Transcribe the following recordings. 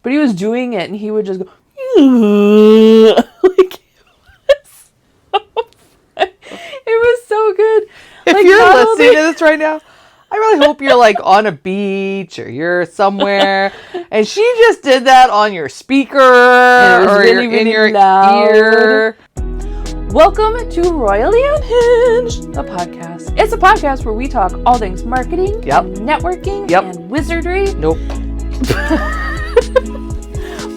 But he was doing it, and he would just go, like, it was so good. If like, you're listening to this right now, I really hope you're like on a beach or you're somewhere, and she just did that on your speaker or really, in really your loud. ear. Welcome to Royally Unhinged, the podcast. It's a podcast where we talk all things marketing, and networking, and wizardry. Nope.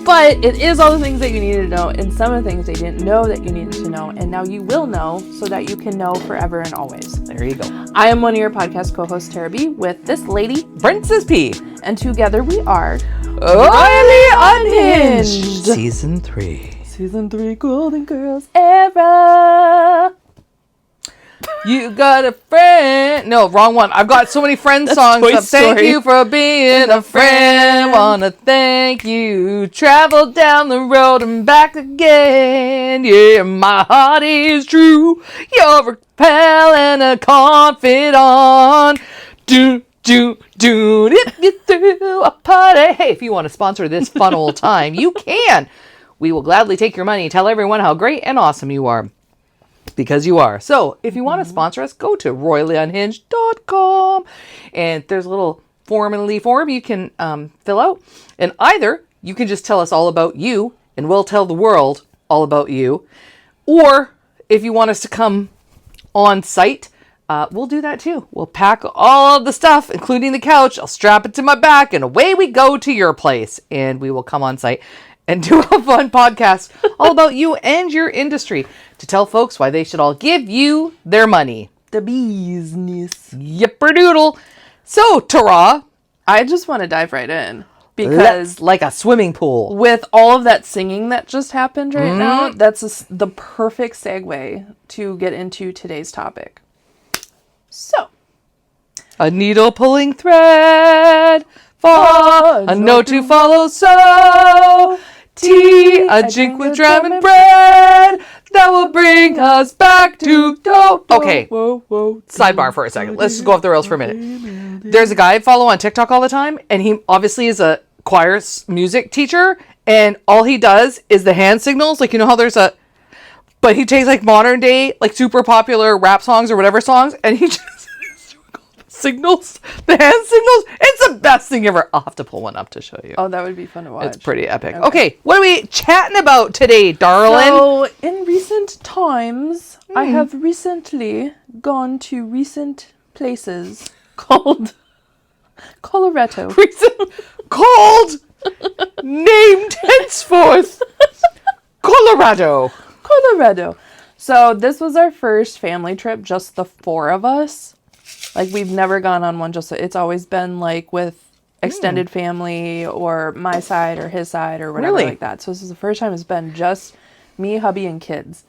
But it is all the things that you needed to know, and some of the things they didn't know that you needed to know, and now you will know so that you can know forever and always. There you go. I am one of your podcast co-hosts, Tarah B, with this lady, Princess P. And together we are Royally Unhinged. Season 3. Season 3 Golden Girls era. You got a friend. No, wrong one. I've got so many friend songs. Thank you for being a friend. Wanna thank you. Travel down the road and back again. Yeah, my heart is true. You're a pal and a confidant. Do, dip you through a party. Hey, if you want to sponsor this fun old time, you can. We will gladly take your money. Tell everyone how great and awesome you are. Because you are. So, if you want to sponsor us, go to royallyunhinged.com. And there's a little form you can fill out. And either you can just tell us all about you, and we'll tell the world all about you. Or, if you want us to come on site, we'll do that too. We'll pack all of the stuff, including the couch. I'll strap it to my back, and away we go to your place. And we will come on site and do a fun podcast all about you and your industry to tell folks why they should all give you their money. The business. Yipper-doodle. So, Tarah, I just want to dive right in because like a swimming pool. With all of that singing that just happened right now, that's the perfect segue to get into today's topic. So, a needle pulling thread, a note to follow, so tea, a drink with jam and bread that will bring us back to Okay, sidebar for a second. Let's just go off the rails for a minute. There's a guy I follow on TikTok all the time, and he obviously is a choir music teacher, and all he does is the hand signals. Like, you know how there's but he takes like modern day, like super popular rap songs or whatever songs, and he just signals, the hand signals. It's the best thing ever. I'll have to pull one up to show you. Oh, that would be fun to watch. It's pretty epic. Okay, what are we chatting about today, darling? So, in recent times, I have recently gone to recent places called Colorado. Called, named henceforth, Colorado. So, this was our first family trip, just the four of us. Like, we've never gone on one it's always been, like, with extended family or my side or his side or whatever like that. So this is the first time it's been just me, hubby, and kids.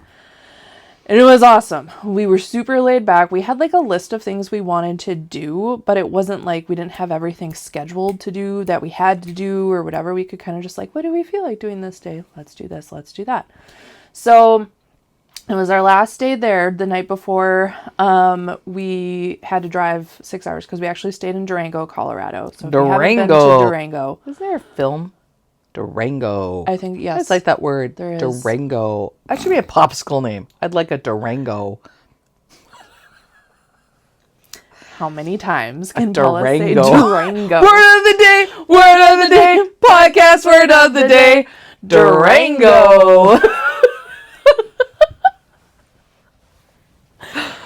And it was awesome. We were super laid back. We had, like, a list of things we wanted to do, but it wasn't like we didn't have everything scheduled to do that we had to do or whatever. We could kind of just, like, what do we feel like doing this day? Let's do this. Let's do that. So it was our last day there. The night before, we had to drive 6 hours because we actually stayed in Durango, Colorado. So if you haven't been to Durango, is there a film? Durango. I think yes. It's like that word. There is. Durango. That should be a popsicle name. I'd like a Durango. How many times can Paula say Durango? Word of the day. Word of the day. Podcast word of the day. Durango.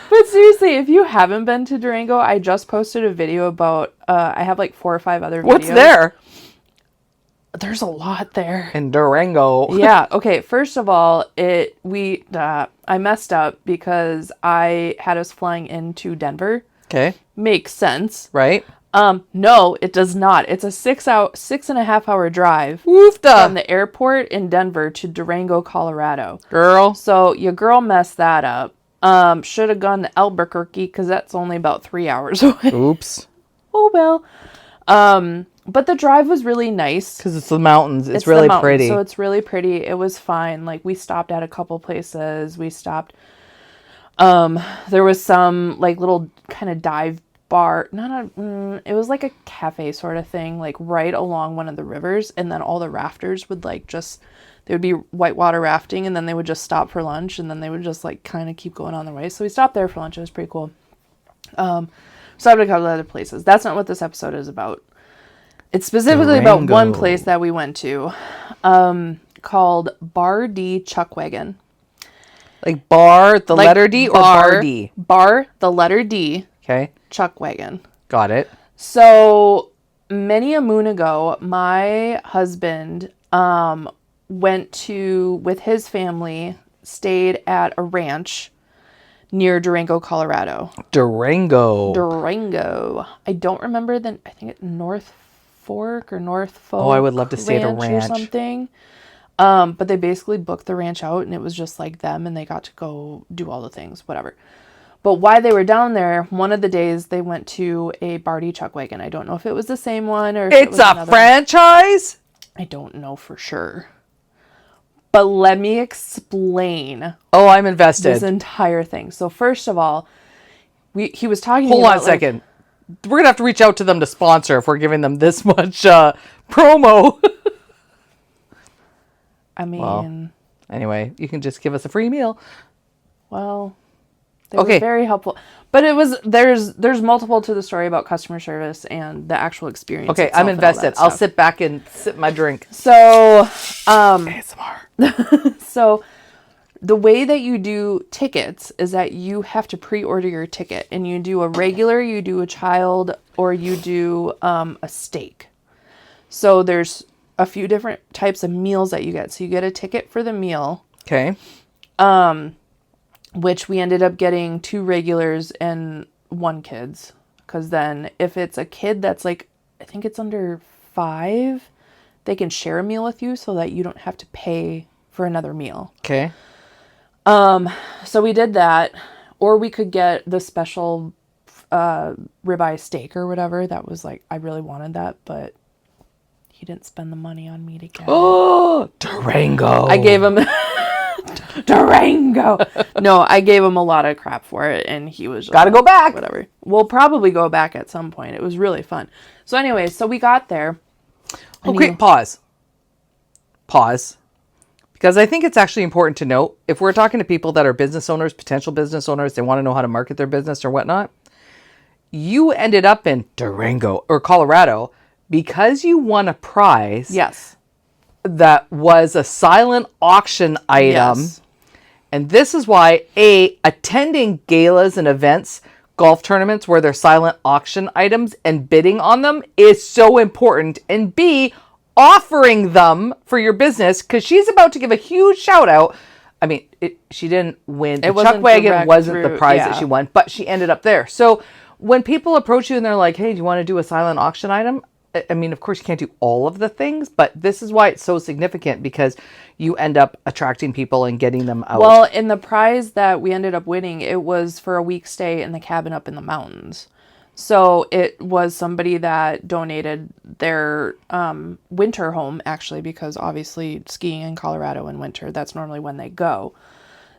But seriously, if you haven't been to Durango, I just posted a video about, I have like 4 or 5 other videos. What's there? There's a lot there. In Durango. Yeah. Okay. First of all, I messed up because I had us flying into Denver. Okay. Makes sense. Right? No, it does not. It's a 6.5 hour drive from the airport in Denver to Durango, Colorado. Girl. So your girl messed that up. Should have gone to Albuquerque because that's only about 3 hours away. Oops. Oh, well. But the drive was really nice. Because it's the mountains. It's really pretty. So it's really pretty. It was fine. Like, we stopped at a couple places. We stopped. There was some, like, little kind of dive bar, it was like a cafe sort of thing, like right along one of the rivers, and then all the rafters would like just, they would be whitewater rafting, and then they would just stop for lunch, and then they would just like kind of keep going on their way. So we stopped there for lunch. It was pretty cool. Stopped at a couple of other places. That's not what this episode is about. It's specifically about one place that we went to, called Bar D Chuckwagon. Like bar, the letter D, or Bar D? Bar, the letter D. Okay. Chuckwagon. Got it. So many a moon ago, my husband went to, with his family, stayed at a ranch near Durango, Colorado. Durango. I don't remember I think it's North Fork or North Fork. Oh, I would love to stay at a ranch. Or something. But they basically booked the ranch out, and it was just like them, and they got to go do all the things, whatever. But while they were down there, one of the days they went to a Bar D Chuckwagon. I don't know if it was the same one or if it was another. It's a franchise? I don't know for sure. But let me explain. Oh, I'm invested. This entire thing. So first of all, he was talking Hold on a second. We're going to have to reach out to them to sponsor if we're giving them this much promo. I mean... Well, anyway, you can just give us a free meal. Well... They were very helpful. But it was, there's multiple to the story about customer service and the actual experience. Okay, I'm invested. I'll sit back and sip my drink. So, ASMR. So the way that you do tickets is that you have to pre-order your ticket, and you do a regular, you do a child, or you do a steak. So there's a few different types of meals that you get. So you get a ticket for the meal. Okay. Which we ended up getting 2 regulars and 1 kids. Because then if it's a kid that's like, I think it's under 5, they can share a meal with you so that you don't have to pay for another meal. Okay. So we did that. Or we could get the special ribeye steak or whatever. That was like, I really wanted that, but he didn't spend the money on me to get it. Oh, Durango. I gave him... Durango. No, I gave him a lot of crap for it, and he was just gotta go back. Whatever. We'll probably go back at some point. It was really fun. So anyway, so we got there. Okay, pause. Because I think it's actually important to note, if we're talking to people that are business owners, potential business owners, they want to know how to market their business or whatnot, you ended up in Durango or Colorado because you won a prize. Yes. That was a silent auction item. Yes. And this is why attending galas and events, golf tournaments where there's silent auction items and bidding on them is so important. And B, offering them for your business, because she's about to give a huge shout out. I mean, she didn't win. The Chuckwagon wasn't the prize that she won, but she ended up there. So when people approach you and they're like, hey, do you want to do a silent auction item? I mean, of course, you can't do all of the things, but this is why it's so significant, because you end up attracting people and getting them out. Well, in the prize that we ended up winning, it was for a week stay in the cabin up in the mountains. So it was somebody that donated their winter home, actually, because obviously skiing in Colorado in winter, that's normally when they go.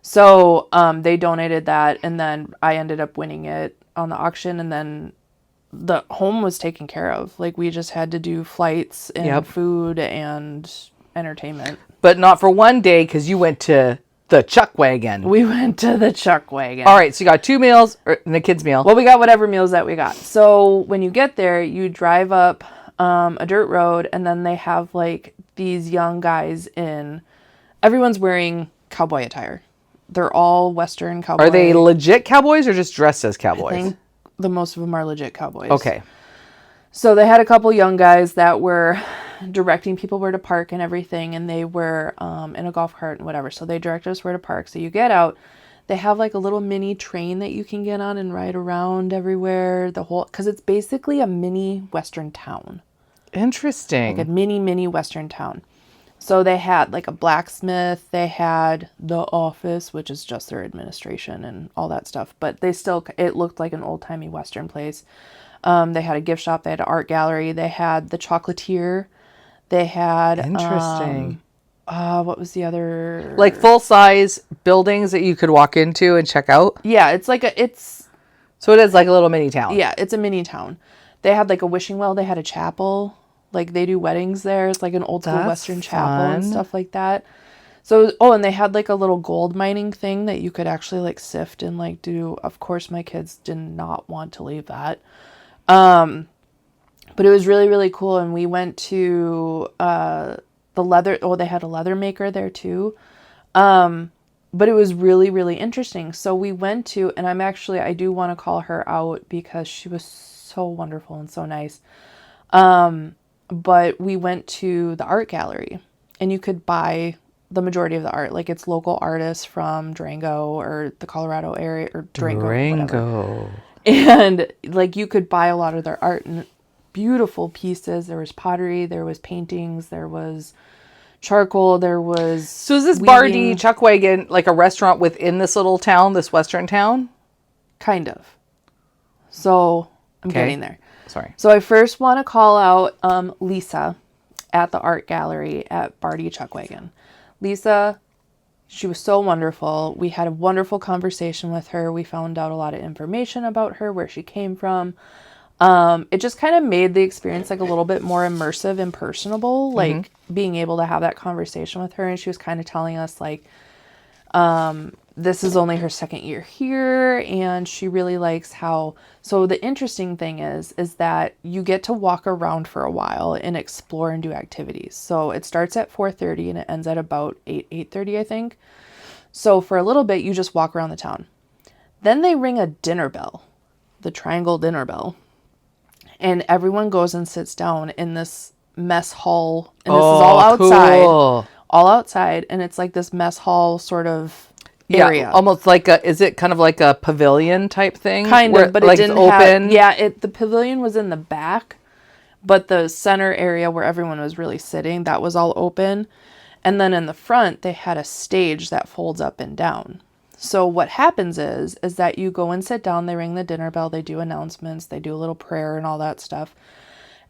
So they donated that, and then I ended up winning it on the auction, and then the home was taken care of. Like, we just had to do flights and food and entertainment. But not for one day, because you went to the Chuckwagon. We went to the Chuckwagon. All right, so you got 2 meals and a kid's meal. Well, we got whatever meals that we got. So when you get there, you drive up a dirt road, and then they have like these young guys everyone's wearing cowboy attire. They're all Western cowboy. Are they legit cowboys or just dressed as cowboys? I think the most of them are legit cowboys. Okay. So they had a couple young guys that were directing people where to park and everything, and they were in a golf cart and whatever. So they directed us where to park. So you get out. They have like a little mini train that you can get on and ride around everywhere. Because it's basically a mini Western town. Interesting. Like a mini Western town. So they had like a blacksmith, they had the office, which is just their administration and all that stuff. But it looked like an old-timey Western place. They had a gift shop, they had an art gallery, they had the chocolatier, they had... Interesting. What was the other... Like full-size buildings that you could walk into and check out? Yeah, it's like So it is like a little mini town. Yeah, it's a mini town. They had like a wishing well. They had a chapel. Like they do weddings there. It's like an old school Western chapel and stuff like that. So, and they had like a little gold mining thing that you could actually like sift and like do. Of course, my kids did not want to leave that. But it was really, really cool. And we went to the leather. Oh, they had a leather maker there too. But it was really, really interesting. So we went to, and I do want to call her out because she was so wonderful and so nice. But we went to the art gallery and you could buy the majority of the art. Like it's local artists from Durango or the Colorado area or Durango. And like you could buy a lot of their art and beautiful pieces. There was pottery, there was paintings, there was charcoal, there was So is this Bar D Chuckwagon like a restaurant within this little town, this western town? Kind of. So I'm getting there. Sorry. So I first want to call out Lisa at the art gallery at Bar D Chuckwagon. Lisa, she was so wonderful. We had a wonderful conversation with her. We found out a lot of information about her, where she came from. It just kind of made the experience like a little bit more immersive and personable, like being able to have that conversation with her. And she was kind of telling us like, this is only her second year here and she really likes so the interesting thing is that you get to walk around for a while and explore and do activities. So it starts at 4:30 and it ends at about 8:30, I think. So for a little bit, you just walk around the town. Then they ring a dinner bell, the triangle dinner bell. And everyone goes and sits down in this mess hall. And this is all outside. Cool. All outside. And it's like this mess hall sort of area. Yeah, almost like is it kind of like a pavilion type thing? Kind of, but like it didn't open. The pavilion was in the back, but the center area where everyone was really sitting, that was all open. And then in the front, they had a stage that folds up and down. So what happens is that you go and sit down, they ring the dinner bell, they do announcements, they do a little prayer and all that stuff.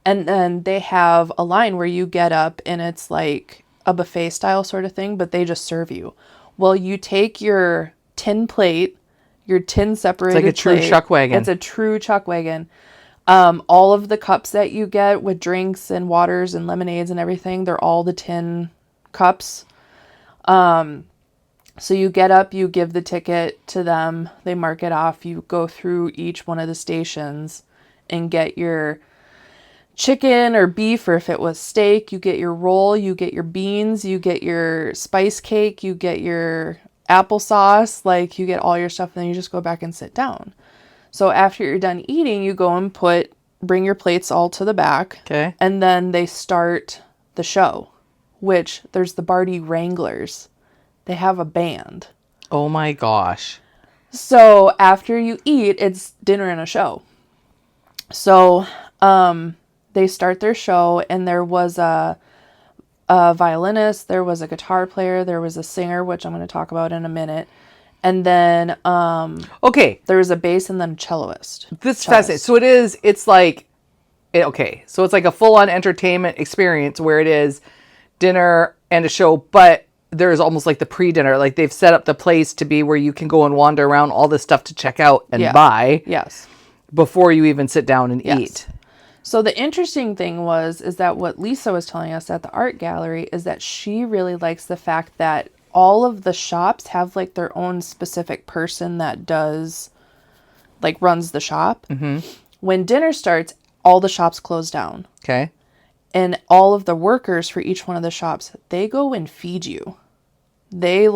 And then they have a line where you get up and it's like a buffet style sort of thing, but they just serve you. Well, you take your tin plate, your tin separated plate. It's like a true Chuckwagon. It's a true Chuckwagon. All of the cups that you get with drinks and waters and lemonades and everything, they're all the tin cups. So you get up, you give the ticket to them, they mark it off, you go through each one of the stations and get your chicken or beef, or if it was steak, you get your roll, you get your beans, you get your spice cake, you get your applesauce, like you get all your stuff, and then you just go back and sit down. So after you're done eating, you go and bring your plates all to the back. Okay. And then they start the show, which there's the Bar D Wranglers. They have a band. Oh my gosh. So after you eat, it's dinner and a show. So they start their show, and there was a violinist, there was a guitar player, there was a singer, which I'm going to talk about in a minute. And then there was a bass and then a celloist. This is fascinating. So it's like a full-on entertainment experience where it is dinner and a show, but there's almost like the pre-dinner, like they've set up the place to be where you can go and wander around, all this stuff to check out and buy. Yes. Before you even sit down and eat. So the interesting thing is that what Lisa was telling us at the art gallery is that she really likes the fact that all of the shops have like their own specific person that runs the shop. Mm-hmm. When dinner starts, all the shops close down. Okay. And all of the workers for each one of the shops, they go and feed you. They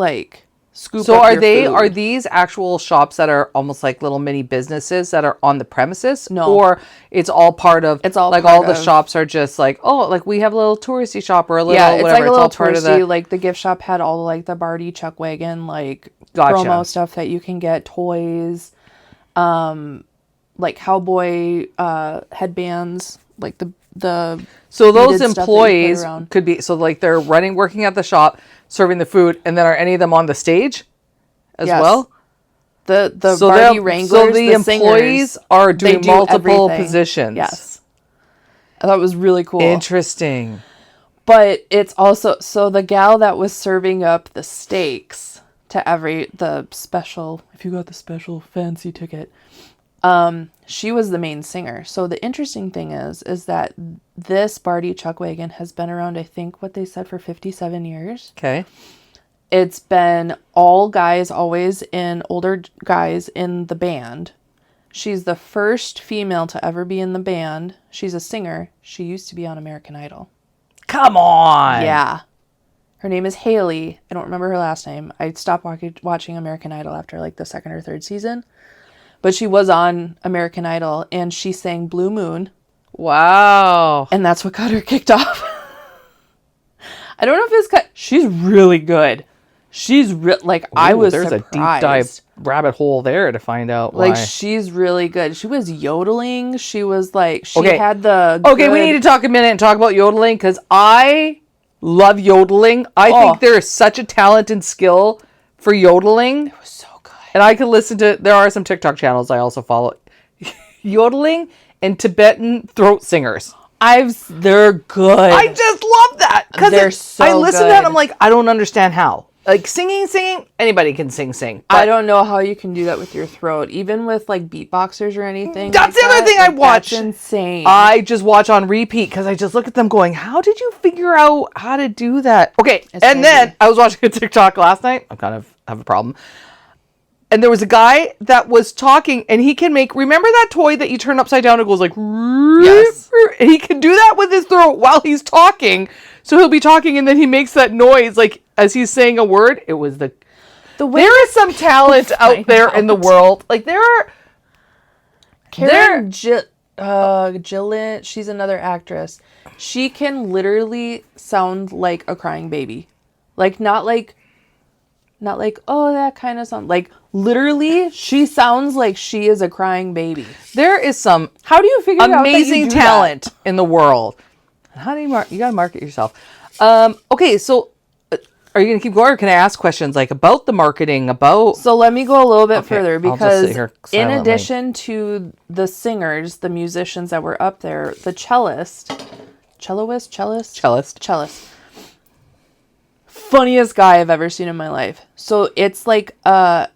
scoop up your food. Are these actual shops that are almost like little mini businesses that are on the premises? No. Or it's all part of, all the shops are just like, we have a little touristy shop or a little whatever. It's like a little touristy, like the gift shop had all the Bar D Chuckwagon, promo stuff that you can get, toys, cowboy headbands, so those employees could be, they're working at the shop, serving the food, and then are any of them on the stage as well? The Bar D Wranglers, so the employees are doing multiple positions. Yes. I thought it was really cool. Interesting. But it's also, so the gal that was serving up the steaks to the special, if you got the special fancy ticket, She was the main singer. So the interesting thing is that this Bar D Chuckwagon has been around, I think, what they said, for 57 years. Okay. It's been all guys, always older guys in the band. She's the first female to ever be in the band. She's a singer. She used to be on American Idol. Come on. Yeah. Her name is Haley. I don't remember her last name. I stopped watching American Idol after like the second or third season. But she was on American Idol, and she sang Blue Moon. Wow. And that's what got her kicked off. I don't know if it's she's really good. She's I was there's surprised. A deep dive rabbit hole there to find out why. Like, she's really good. She was yodeling. She was like, she Okay. had the Okay, we need to talk a minute and talk about yodeling, because I love yodeling. I think there is such a talent and skill for yodeling. It was so good. And I can listen to, there are some TikTok channels I also follow. Yodeling and Tibetan throat singers. They're good. I just love that. Because I listen to that and I'm like, I don't understand how. Like, singing, anybody can sing. I don't know how you can do that with your throat, even with like beatboxers or anything. That's the other thing I watch. That's insane. I just watch on repeat because I just look at them going, how did you figure out how to do that? Okay, It's and crazy. then I was watching a TikTok last night. I kind of have a problem. And there was a guy that was talking, and he can make, remember that toy that you turn upside down and goes like, Yes. and he can do that with his throat while he's talking. So he'll be talking, and then he makes that noise like as he's saying a word. It was the way there is some talent out there in the world. Like there are. Gillian, she's another actress. She can literally sound like a crying baby, like not like oh, that kind of sound, like literally she sounds like she is a crying baby. There is some How do you figure amazing out that you do talent that? in the world. How do you you gotta market yourself? Okay, so are you gonna keep going, or can I ask questions like about the marketing, about? So let me go a little bit further, I'll just because sit here in silently. addition to the singers, the musicians that were up there, the cellist, funniest guy I've ever seen in my life. So it's like a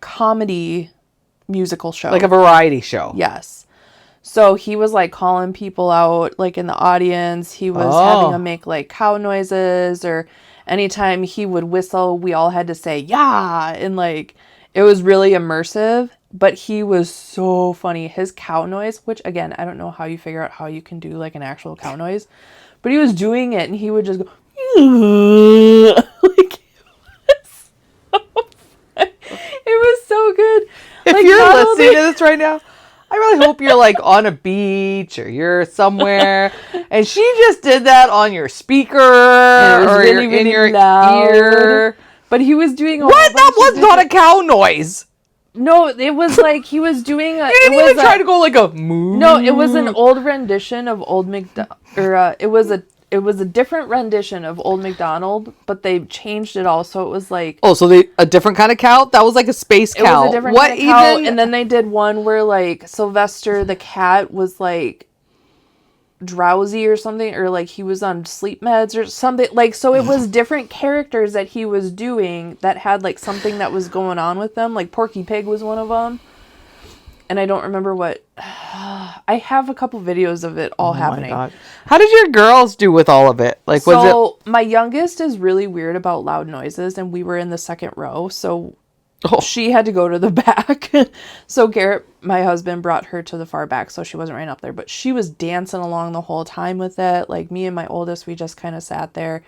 comedy musical show, Like a variety show. yes. So he was like calling people out like in the audience. He was having them make like cow noises, or anytime he would whistle, we all had to say, yeah. And like, it was really immersive, but he was so funny. His cow noise, which again, I don't know how you figure out how you can do like an actual cow noise, but he was doing it and he would just go, like, it was so good. If Like, you're not listening only- to this right now, I really hope you're like on a beach or you're somewhere, and she just did that on your speaker And it was or really, in really your loud. ear. But he was doing a What? whole That bunch was of not a different- cow noise. No, it was like he was doing a. You didn't even try to go like a moo. No, it was an old rendition of Old MacDonald, or it was a different rendition of Old MacDonald, but they changed it all, so it was like. Oh, so a different kind of cow? That was like a space It cow. was a different kind of cow, and then they did one where like Sylvester the cat was like drowsy or something, or like he was on sleep meds or something, like, so it was different characters that he was doing that had like something that was going on with them, like Porky Pig was one of them, and I don't remember what. I have a couple videos of it all happening. My God. How did your girls do with all of it? Like, was So my youngest is really weird about loud noises, and we were in the second row, so she had to go to the back. So Garrett, my husband, brought her to the far back, so she wasn't right up there, but she was dancing along the whole time with it. Like, me and my oldest, we just kind of sat there and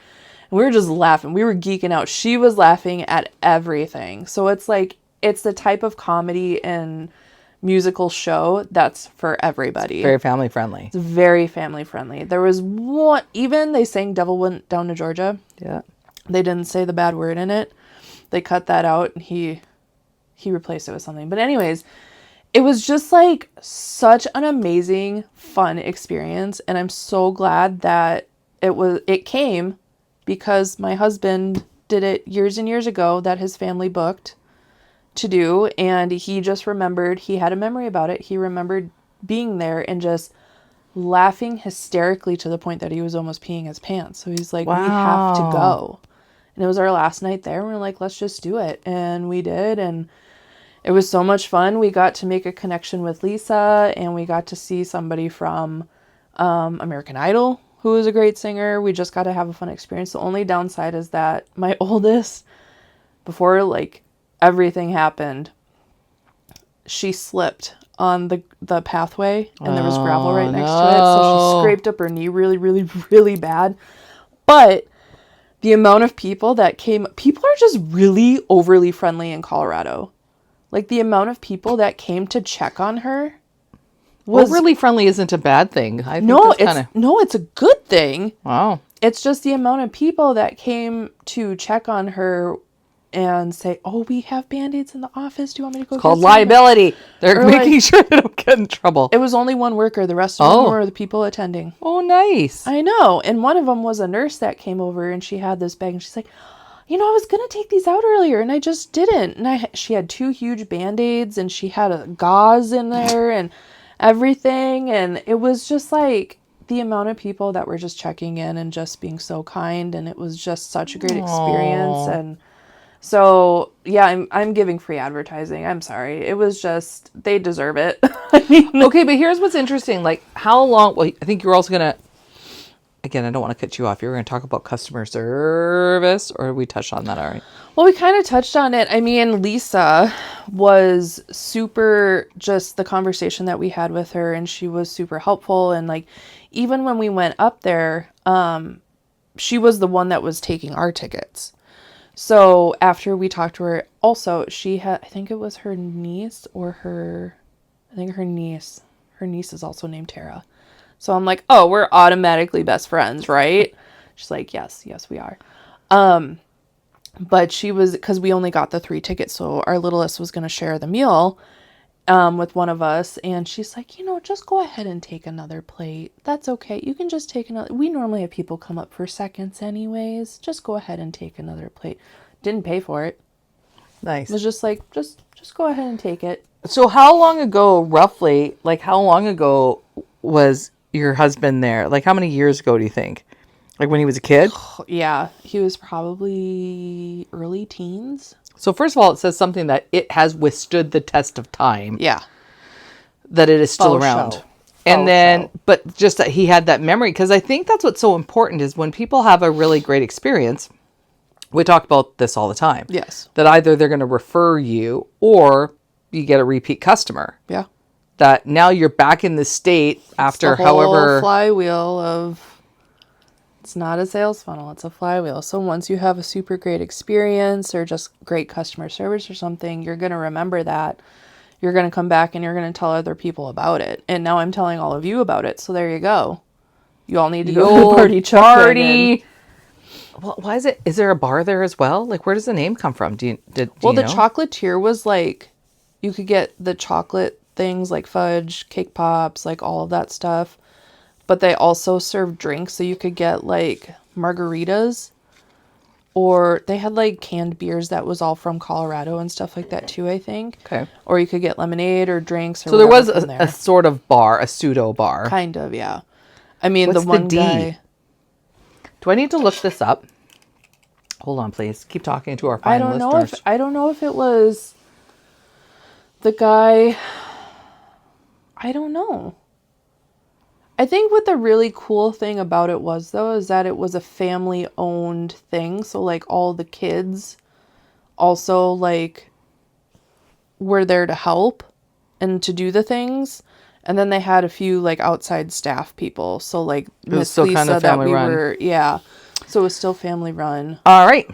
we were just laughing. We were geeking out. She was laughing at everything. So it's like, it's the type of comedy and musical show that's for everybody. very family friendly? It's very family friendly. There was one, even they sang Devil Went Down to Georgia. Yeah. They didn't say the bad word in it. They cut that out, and he replaced it with something. But anyways, it was just like such an amazing, fun experience, and I'm so glad that it came, because my husband did it years and years ago that his family booked to do, and he just remembered, he had a memory about it. He remembered being there and just laughing hysterically to the point that he was almost peeing his pants. So he's like, we have to go. And it was our last night there, and we're like, let's just do it. And we did, and It was so much fun. We got to make a connection with Lisa, and we got to see somebody from American Idol, who is a great singer. We just got to have a fun experience. The only downside is that my oldest, before like everything happened, she slipped on the pathway, and there was gravel right next to it. So she scraped up her knee really, really, really bad. But the amount of people that came, people are just really overly friendly in Colorado. Like, the amount of people that came to check on her was... Overly friendly isn't a bad thing. I think it's a good thing. Wow. It's just the amount of people that came to check on her and say, oh, we have Band-Aids in the office. Do you want me to go get Called some? liability. They're Or making sure they don't get in trouble. It was only one worker. The rest of them were the people attending. Oh, nice. I know. And one of them was a nurse that came over, and she had this bag, and she's like, I was going to take these out earlier, and I just didn't. And she had 2 huge Band-Aids, and she had a gauze in there and everything. And it was just like the amount of people that were just checking in and just being so kind. And it was just such a great experience. And so, yeah, I'm giving free advertising. I'm sorry. It was just, they deserve it. Okay, but here's what's interesting. Like, how long, well, I think you're also going to, again, I don't want to cut you off. You were going to talk about customer service, or we touched on that already? Well, we kind of touched on it. I mean, Lisa was super, just the conversation that we had with her, and she was super helpful. And like, even when we went up there, she was the one that was taking our tickets. So after we talked to her, also, she had, I think it was her niece her niece is also named Tarah. So I'm like, oh, we're automatically best friends, right? She's like, yes, we are. But she was, because we only got the 3 tickets, so our littlest was going to share the meal with one of us. And she's like, just go ahead and take another plate. That's okay. You can just take another. We normally have people come up for seconds anyways. Just go ahead and take another plate. Didn't pay for it. Nice. It was just like, just go ahead and take it. So how long ago, roughly, was your husband there? Like, how many years ago do you think? Like, when he was a kid? Yeah, he was probably early teens. So first of all, it says something that it has withstood the test of time. Yeah. That it is still around. And then, but just that he had that memory, because I think that's what's so important is when people have a really great experience, we talk about this all the time. Yes. That either they're going to refer you or you get a repeat customer. Yeah. That now you're back in the state after it's the whole however flywheel of, it's not a sales funnel, it's a flywheel. So once you have a super great experience or just great customer service or something, you're going to remember that. You're going to come back and you're going to tell other people about it. And now I'm telling all of you about it. So there you go. You all need to go to the Bar D Chuckwagon. Well, why is it? Is there a bar there as well? Like, where does the name come from? Do you the know? chocolatier was like, you could get the chocolate things like fudge, cake pops, like all of that stuff. But they also served drinks, so you could get like margaritas, or they had like canned beers that was all from Colorado and stuff like that too, I think. Okay. Or you could get lemonade or drinks. Or so there was a sort of bar, a pseudo bar. Kind of, yeah. I mean, What's the one D? guy. Do I need to look this up? Hold on, please. Keep talking to our fine listeners. I don't know if it was the guy. I don't know. I think what the really cool thing about it was, though, is that it was a family-owned thing. So, like, all the kids also, like, were there to help and to do the things. And then they had a few, like, outside staff people. So, like, Miss Lisa, kind of that we run. were, yeah. So it was still family run. All right.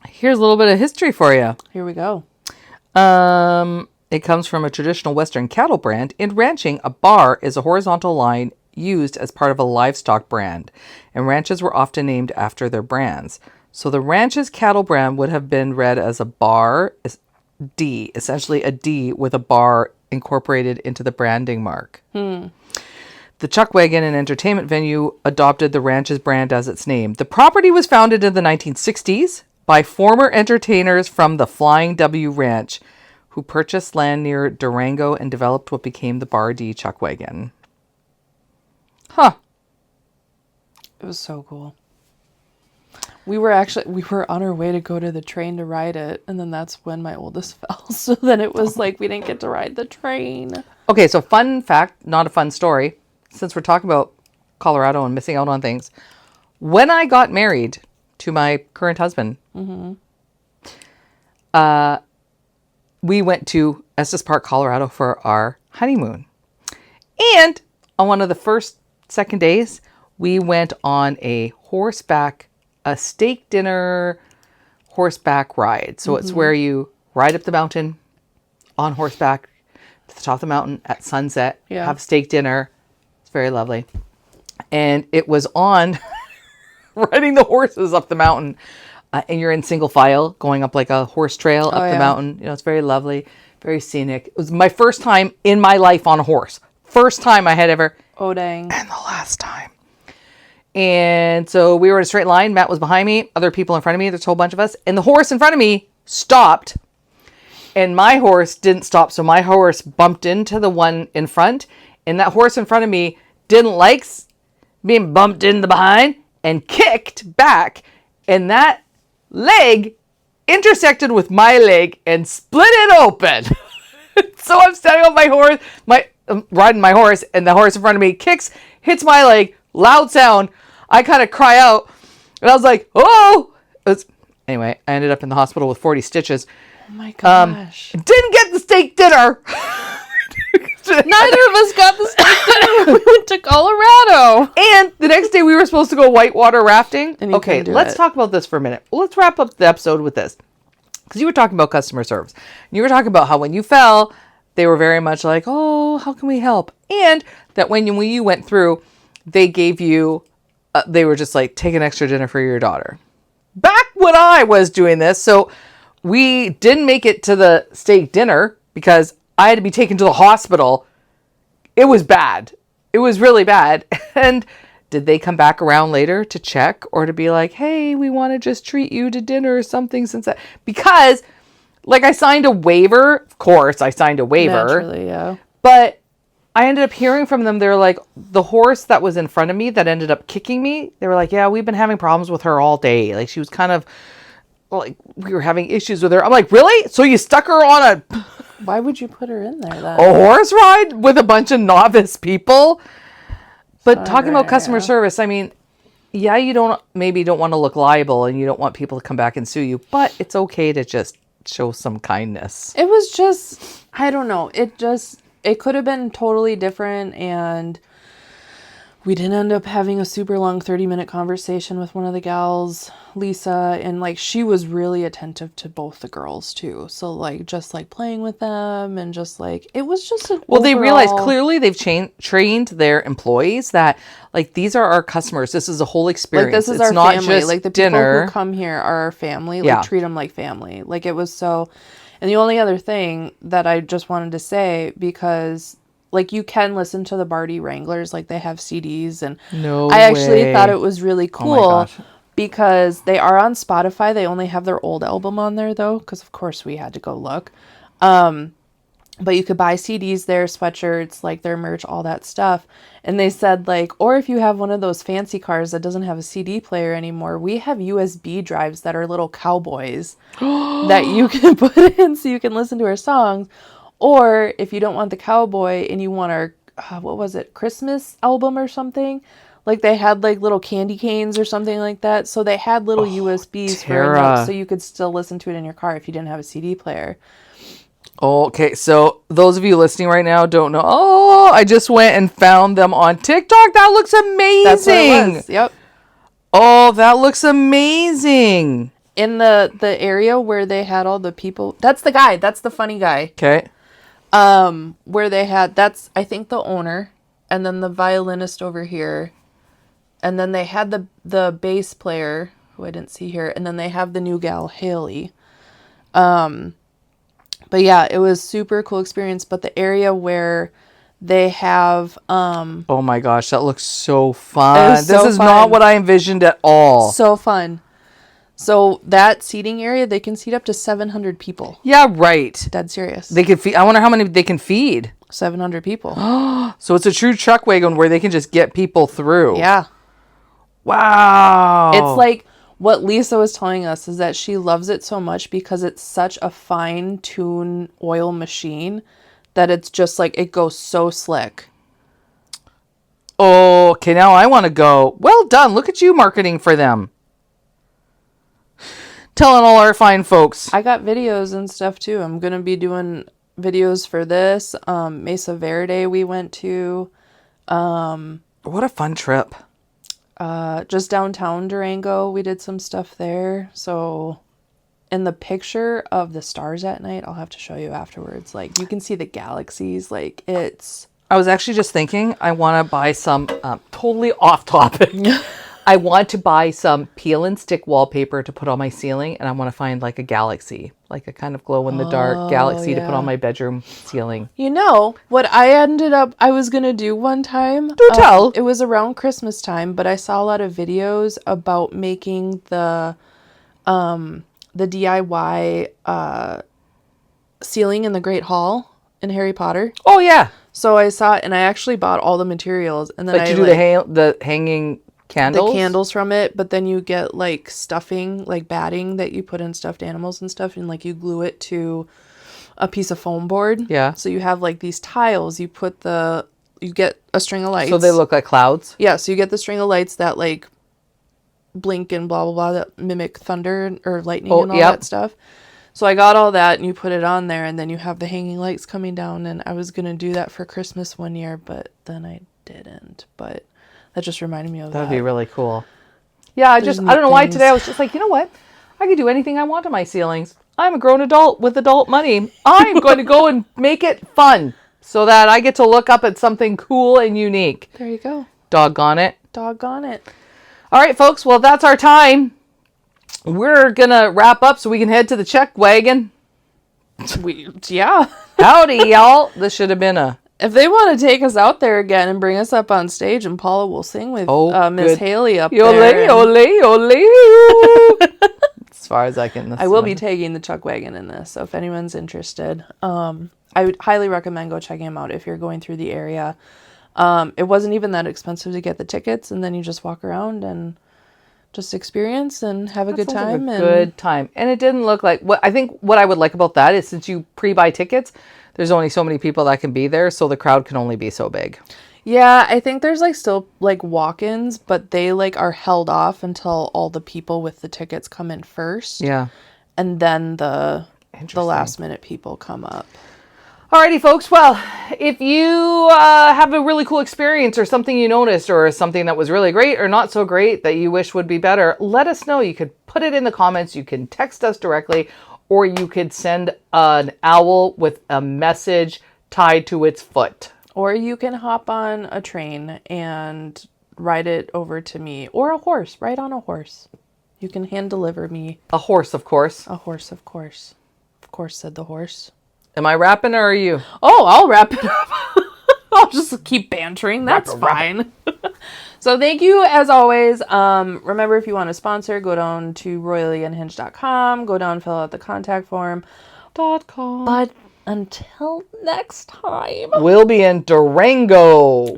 Here's a little bit of history for you. Here we go. It comes from a traditional Western cattle brand. In ranching, a bar is a horizontal line used as part of a livestock brand, and ranches were often named after their brands. So the ranch's cattle brand would have been read as a Bar D, essentially a D with a bar incorporated into the branding mark. The Chuckwagon, an entertainment venue, adopted the ranch's brand as its name. The property was founded in the 1960s by former entertainers from the Flying W Ranch, who purchased land near Durango and developed what became the Bar D Chuckwagon. Huh. It was so cool. We were on our way to go to the train to ride it, and then that's when my oldest fell. So then it was like we didn't get to ride the train. Okay, so fun fact, not a fun story, since we're talking about Colorado and missing out on things. When I got married to my current husband, we went to Estes Park, Colorado for our honeymoon. And on one of the second days, we went on a steak dinner horseback ride. So it's where you ride up the mountain on horseback to the top of the mountain at sunset, have steak dinner. It's very lovely. And it was on riding the horses up the mountain. And you're in single file going up like a horse trail up the mountain. You know, it's very lovely, very scenic. It was my first time in my life on a horse. First time I had ever. Oh, dang. And the last time. And so we were in a straight line. Matt was behind me, other people in front of me. There's a whole bunch of us. And the horse in front of me stopped. And my horse didn't stop. So my horse bumped into the one in front. And that horse in front of me didn't like being bumped in the behind and kicked back. And that leg intersected with my leg and split it open. So I'm standing on my horse, riding my horse, and the horse in front of me hits my leg, loud sound. I kind of cry out, and I was like, "Oh!" Anyway, I ended up in the hospital with 40 stitches. Oh my gosh! Didn't get the steak dinner. Neither of us got the steak dinner. We went to Colorado. And the next day we were supposed to go whitewater rafting. Okay, let's talk about this for a minute. Well, let's wrap up the episode with this. Because you were talking about customer service. You were talking about how when you fell, they were very much like, oh, how can we help? And that when you went through, they gave you, they were just like, take an extra dinner for your daughter. Back when I was doing this, so we didn't make it to the steak dinner because I had to be taken to the hospital. It was bad. It was really bad. And did they come back around later to check or to be like, hey, we want to just treat you to dinner or something since that? Because, like, I signed a waiver. Of course, I signed a waiver. Naturally, yeah. But I ended up hearing from them. They're like, the horse that was in front of me that ended up kicking me, they were like, yeah, we've been having problems with her all day. Like, she was kind of, like, we were having issues with her. I'm like, really? So you stuck her on a... Why would you put her in there then? A horse ride with a bunch of novice people? But talking about customer service, I mean, yeah, you don't want to look liable and you don't want people to come back and sue you, but it's okay to just show some kindness. It was just, I don't know. It could have been totally different, and we didn't end up having a super long 30-minute conversation with one of the gals, Lisa, and like she was really attentive to both the girls too. So like just like playing with them and just like it was just they realized clearly they've trained their employees that like these are our customers. This is a whole experience. Like this is it's our not family. Just like the dinner. People who come here are our family. Like treat them like family. Like it was so. And the only other thing that I just wanted to say, because like you can listen to the Bar D Wranglers, like they have CDs, and I actually thought it was really cool because they are on Spotify. They only have their old album on there though, because of course we had to go look. But you could buy CDs there, sweatshirts, like their merch, all that stuff. And they said like, or if you have one of those fancy cars that doesn't have a CD player anymore, we have USB drives that are little cowboys that you can put in so you can listen to our songs. Or if you don't want the cowboy and you want our, what was it, Christmas album or something? Like they had like little candy canes or something like that. So they had little USBs for so you could still listen to it in your car if you didn't have a CD player. Okay, so those of you listening right now don't know. Oh, I just went and found them on TikTok. That looks amazing. That's what it was. Yep. Oh, that looks amazing. In the area where they had all the people. That's the guy. That's the funny guy. Okay. Where they had, that's, I think, the owner. And then the violinist over here. And then they had the bass player, who I didn't see here. And then they have the new gal, Haley. But yeah, it was super cool experience. But the area where they have... oh my gosh, that looks so fun. This so is fun. not what I envisioned at all. So fun. So that seating area, they can seat up to 700 people. Yeah, right. Dead serious. They could feed. I wonder how many they can feed. 700 people. So it's a true Chuckwagon where they can just get people through. Yeah. Wow. It's like what Lisa was telling us is that she loves it so much because it's such a fine tune oil machine that it's just like, it goes so slick. Oh, okay, now I want to go. Well done. Look at you marketing for them. Telling all our fine folks. I got videos and stuff too. I'm going to be doing videos for this. Mesa Verde we went to. What a fun trip. Just downtown Durango, we did some stuff there. So in the picture of the stars at night, I'll have to show you afterwards. Like, you can see the galaxies. Like, it's... I was actually just thinking I want to buy some, totally off topic. I want to buy some peel and stick wallpaper to put on my ceiling, and I want to find like a galaxy, like a kind of glow in the dark galaxy to put on my bedroom ceiling. You know, what I was going to do one time. Do tell. It was around Christmas time, but I saw a lot of videos about making the DIY ceiling in the Great Hall in Harry Potter. Oh, yeah. So I saw it, and I actually bought all the materials. And then like, you do the hanging candles? The candles from it, but then you get, like, stuffing, like batting that you put in stuffed animals and stuff, and, like, you glue it to a piece of foam board. Yeah. So you have, like, these tiles. You get a string of lights. So they look like clouds? Yeah, so you get the string of lights that, like, blink and blah, blah, blah, that mimic thunder or lightning and all that stuff. So I got all that, and you put it on there, and then you have the hanging lights coming down, and I was going to do that for Christmas one year, but then I didn't. But that just reminded me of that. That'd be really cool. Yeah, I don't know why today I was just like, you know what? I could do anything I want on my ceilings. I'm a grown adult with adult money. I'm going to go and make it fun so that I get to look up at something cool and unique. There you go. Doggone it. Doggone it. All right, folks. Well, that's our time. We're going to wrap up so we can head to the Chuckwagon. Yeah. Howdy, y'all. This should have been a... If they want to take us out there again and bring us up on stage, and Paula will sing with Miss Haley up there. Ole, ole. As far as I can... I will be tagging the Chuckwagon in this, so if anyone's interested, I would highly recommend go checking them out if you're going through the area. It wasn't even that expensive to get the tickets, and then you just walk around and just experience and have a good time. Good time. And it didn't look like... I think what I would like about that is since you pre-buy tickets, there's only so many people that can be there, so the crowd can only be so big. Yeah, I think there's like still like walk-ins, but they like are held off until all the people with the tickets come in first. Yeah. And then the last minute people come up. Alrighty, folks. Well, if you have a really cool experience or something you noticed or something that was really great or not so great that you wish would be better, let us know. You could put it in the comments. You can text us directly, or you could send an owl with a message tied to its foot. Or you can hop on a train and ride it over to me. Or a horse. Ride on a horse. You can hand deliver me. A horse, of course. A horse, of course. Of course, said the horse. Am I rapping or are you? Oh, I'll wrap it up. I'll just keep bantering. That's fine. So thank you as always. Remember, if you want to sponsor, go down to royallyunhinged.com. Go down, fill out the contact form.com. But until next time, we'll be in Durango.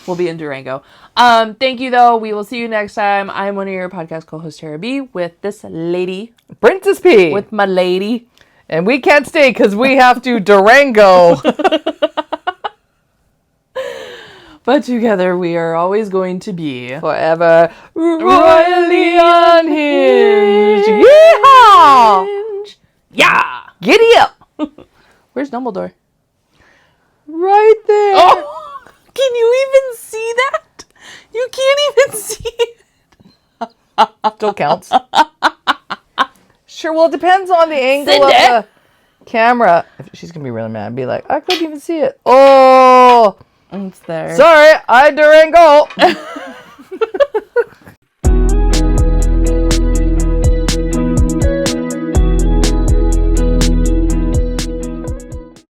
We'll be in Durango. Thank you, though. We will see you next time. I'm one of your podcast co-hosts, Tarah B, with this lady. Princess P. With my lady. And we can't stay because we have to Durango. But together we are always going to be forever royally unhinged. Yeehaw! Yeah! Giddy up! Where's Dumbledore? Right there. Oh! Can you even see that? You can't even see it. Still counts. Sure, well, it depends on the angle of the camera. She's going to be really mad and be like, I couldn't even see it. Oh! It's there. Sorry, I Durango.